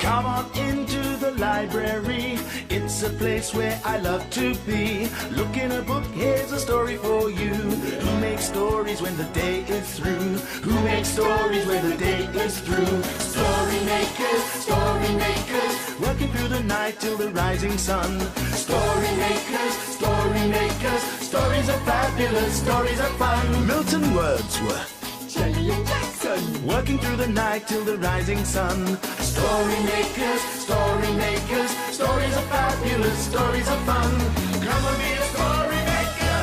Come on into the library. It's a place where I love to be. Look in a book, here's a story for you. Who makes stories when the day is through? Who makes stories when the day is through? Story makers, working through the night till the rising sun. Story makers, stories are fabulous, stories are fun. Milton Wordsworth, Shelley and Jackson, working through the night till the rising sun. Story makers, stories are fabulous, stories are fun. Come and be a story maker.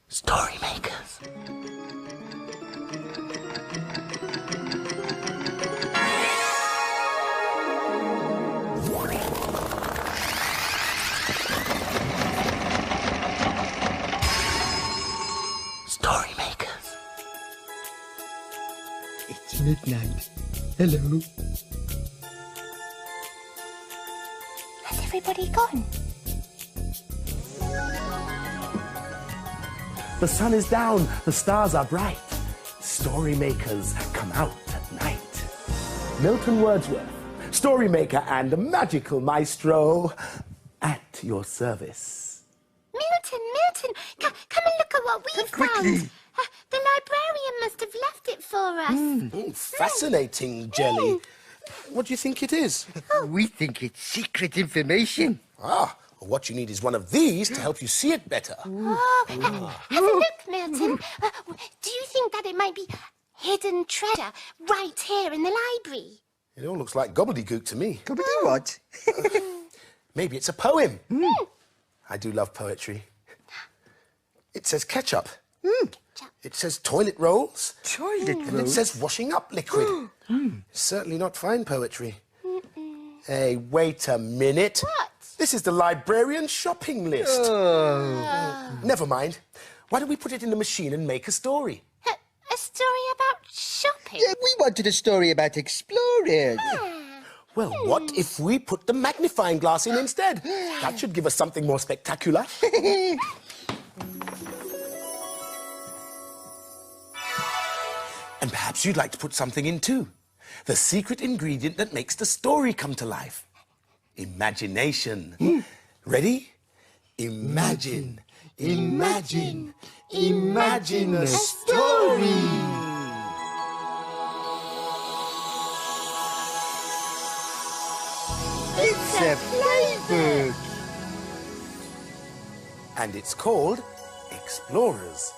Story makers. Story makers. It's midnight. Hello. Has everybody gone? The sun is down, the stars are bright. Story makers come out at night. Milton Wordsworth, story maker and magical maestro, at your service. Milton, come and look at what we've found. The librarian must have left it for us. Fascinating, Jelly. What do you think it is? We think it's secret information. What you need is one of these to help you see it better. Have a look, Milton. Do you think that it might be hidden treasure right here in the library? It all looks like gobbledygook to me. Gobbledygook what? Maybe it's a poem. I do love poetry. It says ketchup. It says toilet rolls. And it says washing up liquid. Certainly not fine poetry. Hey, wait a minute. What? This is the librarian's shopping list. Never mind. Why don't we put it in the machine and make a story? A story about shopping? Yeah, we wanted a story about exploring. Well, what if we put the magnifying glass in instead? That should give us something more spectacular. And perhaps you'd like to put something in too. The secret ingredient that makes the story come to life. Imagination. Ready? Imagine a story. It's a playbook. And it's called Explorers.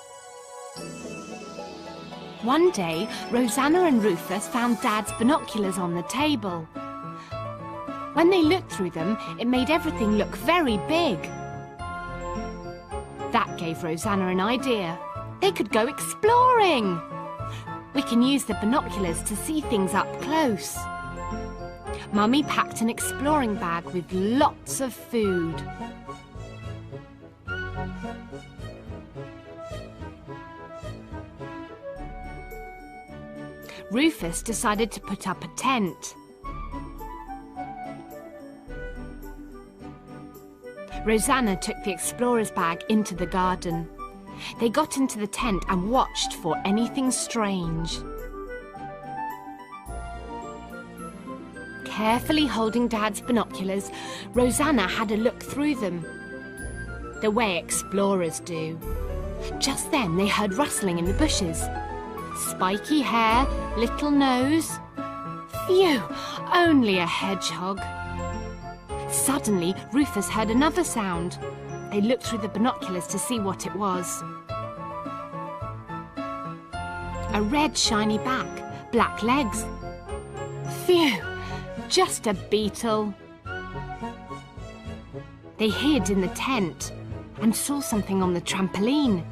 One day, Rosanna and Rufus found Dad's binoculars on the table. When they looked through them, it made everything look very big. That gave Rosanna an idea. They could go exploring. We can use the binoculars to see things up close. Mummy packed an exploring bag with lots of food. Rufus decided to put up a tent. Rosanna took the explorer's bag into the garden. They got into the tent and watched for anything strange. Carefully holding Dad's binoculars, Rosanna had a look through them, the way explorers do. Just then they heard rustling in the bushes. Spiky hair, little nose. Phew, only a hedgehog. Suddenly, Rufus heard another sound. They looked through the binoculars to see what it was. A red shiny back, black legs. Phew, just a beetle. They hid in the tent and saw something on the trampoline.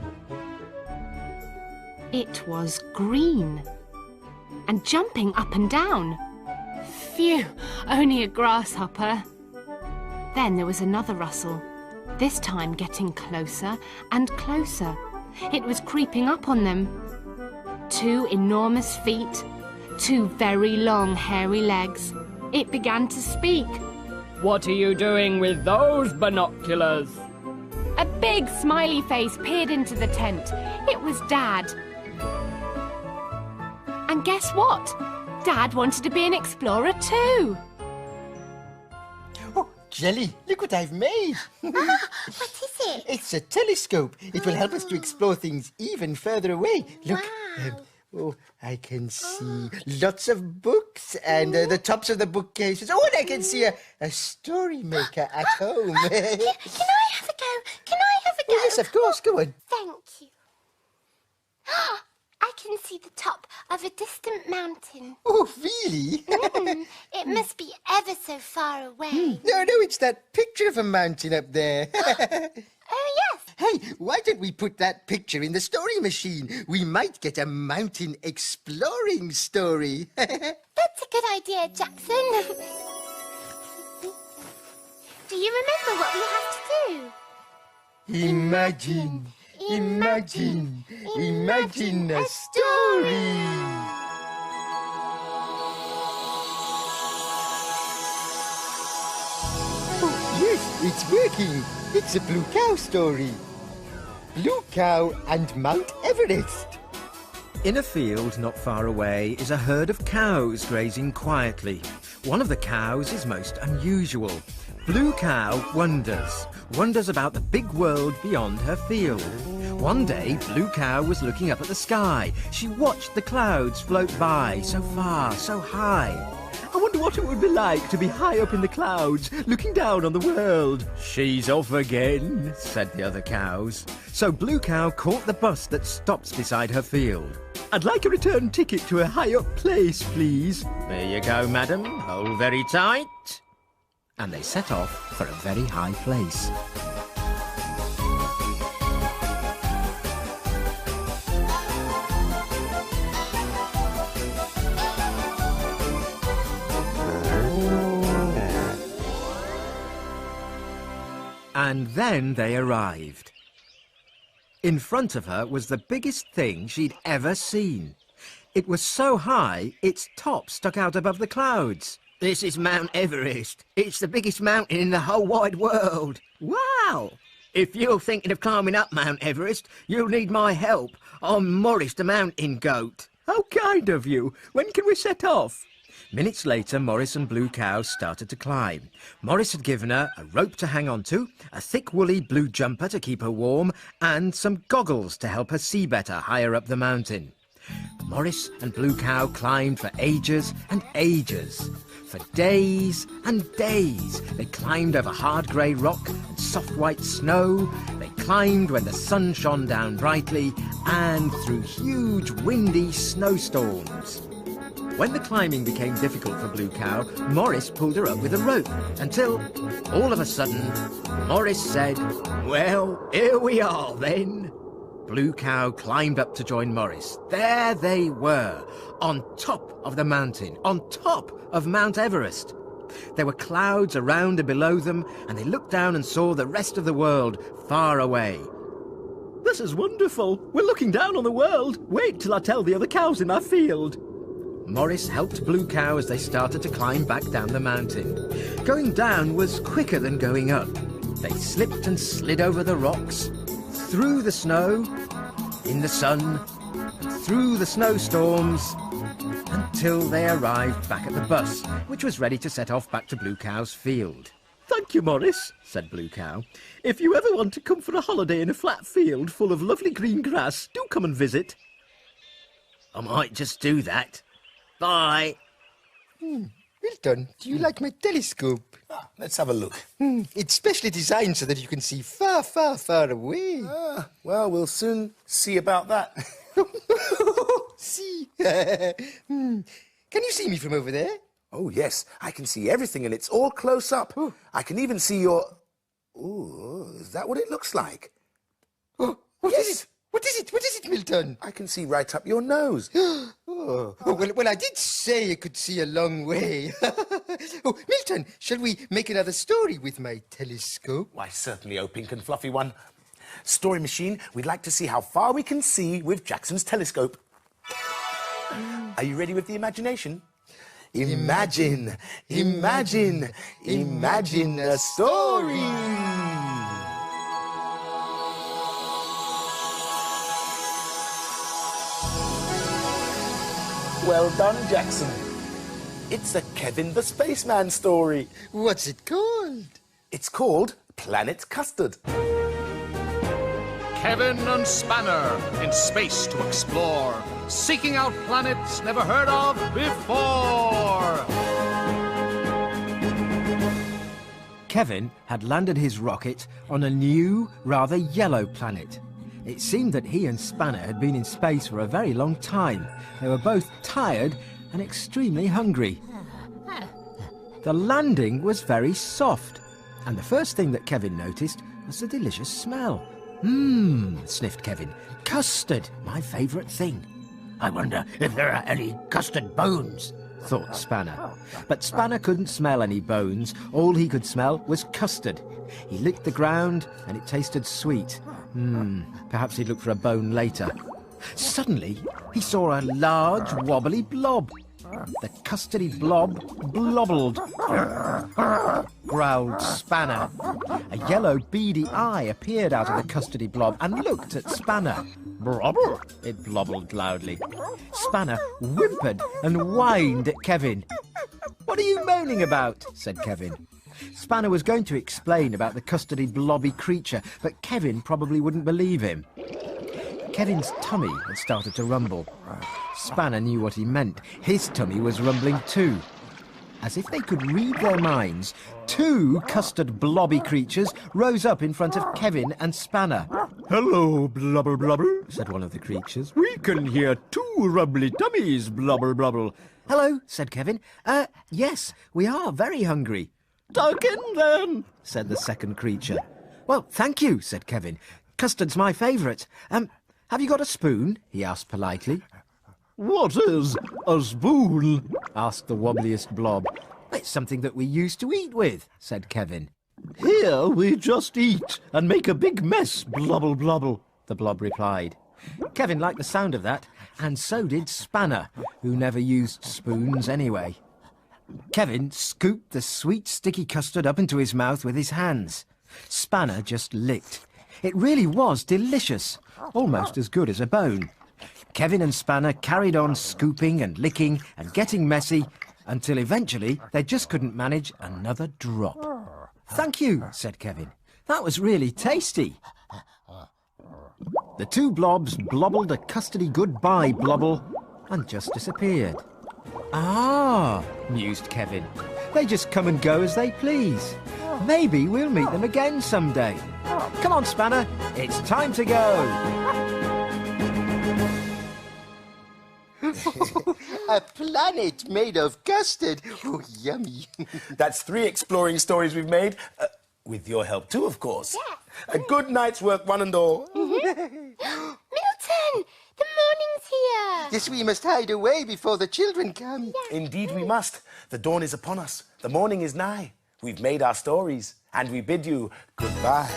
It was green and jumping up and down. Phew, only a grasshopper. Then there was another rustle, this time getting closer and closer. It was creeping up on them. 2 enormous feet, 2 very long hairy legs. It began to speak. What are you doing with those binoculars? A big smiley face peered into the tent. It was Dad. guess what? Dad wanted to be an explorer too. Oh, Jelly, look what I've made. What is it? It's a telescope. It will help us to explore things even further away. Look. Wow. Oh, I can see lots of books and the tops of the bookcases. Oh, and I can see a story maker at home. Can I have a go? Can I have a go? Oh, yes, of course. Go on. Thank you. I can see the top of a distant mountain. Oh, really? It must be ever so far away. No, it's that picture of a mountain up there. Oh, yes. Hey, why don't we put that picture in the story machine? We might get a mountain exploring story. That's a good idea, Jackson. Do you remember what we have to do? Imagine a story. Oh, yes, it's working. It's a Blue Cow story. Blue Cow and Mount Everest. In a field not far away is a herd of cows grazing quietly. One of the cows is most unusual. Blue Cow wonders about the big world beyond her field. One day, Blue Cow was looking up at the sky. She watched the clouds float by, so far, so high. I wonder what it would be like to be high up in the clouds, looking down on the world. She's off again, said the other cows. So Blue Cow caught the bus that stops beside her field. I'd like a return ticket to a high-up place, please. There you go, madam. Hold very tight. And they set off for a very high place. And then they arrived. In front of her was the biggest thing she'd ever seen. It was so high, its top stuck out above the clouds. This is Mount Everest. It's the biggest mountain in the whole wide world. Wow! If you're thinking of climbing up Mount Everest, you'll need my help. I'm Morris the Mountain Goat. How kind of you. When can we set off? Minutes later, Morris and Blue Cow started to climb. Morris had given her a rope to hang on to, a thick woolly blue jumper to keep her warm, and some goggles to help her see better higher up the mountain. Morris and Blue Cow climbed for ages and ages. For days and days, they climbed over hard grey rock and soft white snow. They climbed when the sun shone down brightly and through huge windy snowstorms. When the climbing became difficult for Blue Cow, Morris pulled her up with a rope until, all of a sudden, Morris said, "Well, here we are then." Blue Cow climbed up to join Morris. There they were, on top of the mountain, on top of Mount Everest. There were clouds around and below them, and they looked down and saw the rest of the world far away. This is wonderful. We're looking down on the world. Wait till I tell the other cows in our field. Morris helped Blue Cow as they started to climb back down the mountain. Going down was quicker than going up. They slipped and slid over the rocks, through the snow, in the sun, and through the snowstorms, until they arrived back at the bus, which was ready to set off back to Blue Cow's field. Thank you, Morris, said Blue Cow. If you ever want to come for a holiday in a flat field full of lovely green grass, do come and visit. I might just do that. Bye. Well done. Do you like my telescope? Let's have a look. It's specially designed so that you can see far, far, far away. Well, we'll soon see about that. See? Can you see me from over there? Oh, yes, I can see everything and it's all close up. I can even see your... Ooh, is that what it looks like? Oh, what is it? What is it? What is it, Milton? I can see right up your nose. Well, I did say you could see a long way. Oh, Milton, shall we make another story with my telescope? Why, certainly, oh, Pink and Fluffy one. Story machine, we'd like to see how far we can see with Jackson's telescope. Are you ready with the imagination? Imagine a story. Well done, Jackson. It's a Kevin the Spaceman story. What's it called? It's called Planet Custard. Kevin and Spanner in space to explore, seeking out planets never heard of before. Kevin had landed his rocket on a new, rather yellow planet. It seemed that he and Spanner had been in space for a very long time. They were both tired and extremely hungry. The landing was very soft, and the first thing that Kevin noticed was the delicious smell. Sniffed Kevin. Custard, my favourite thing. I wonder if there are any custard bones, thought Spanner. But Spanner couldn't smell any bones. All he could smell was custard. He licked the ground and it tasted sweet. Perhaps he'd look for a bone later. Suddenly, he saw a large, wobbly blob. The custardy blob blobbled, growled Spanner. A yellow, beady eye appeared out of the custardy blob and looked at Spanner. Blobble, it blobbled loudly. Spanner whimpered and whined at Kevin. What are you moaning about? Said Kevin. Spanner was going to explain about the custardy blobby creature, but Kevin probably wouldn't believe him. Kevin's tummy had started to rumble. Spanner knew what he meant. His tummy was rumbling too. As if they could read their minds, two custard blobby creatures rose up in front of Kevin and Spanner. Hello, blubber blubber, said one of the creatures. We can hear two rumbly tummies, blubber blubber. Hello, said Kevin. Yes, we are very hungry. Tuck in then, said the second creature. Well, thank you, said Kevin. Custard's my favourite. Have you got a spoon? He asked politely. What is a spoon? Asked the wobbliest blob. It's something that we used to eat with, said Kevin. Here we just eat and make a big mess, blubble blubble, the blob replied. Kevin liked the sound of that, and so did Spanner, who never used spoons anyway. Kevin scooped the sweet, sticky custard up into his mouth with his hands. Spanner just licked. It really was delicious, almost as good as a bone. Kevin and Spanner carried on scooping and licking and getting messy until eventually they just couldn't manage another drop. Thank you, said Kevin. That was really tasty. The two blobs blobbled a custardy goodbye blobble and just disappeared. Ah, mused Kevin. They just come and go as they please. Maybe we'll meet them again someday. Come on, Spanner, it's time to go. A planet made of custard. Oh, yummy. That's 3 exploring stories we've made. With your help too, of course. Yeah. A good night's work, one and all. Milton! The morning's here! Yes, we must hide away before the children come. Yeah. Indeed we must. The dawn is upon us. The morning is nigh. We've made our stories, and we bid you goodbye.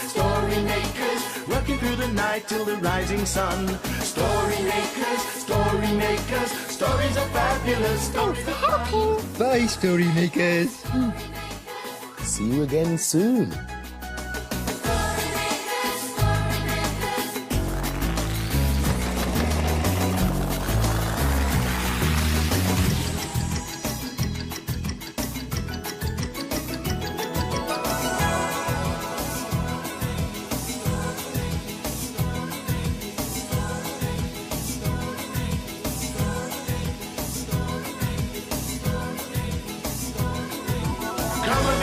Story makers, working through the night till the rising sun. Story makers, stories are fabulous. Stories Thanks for helping. Bye, story makers. See you again soon. Come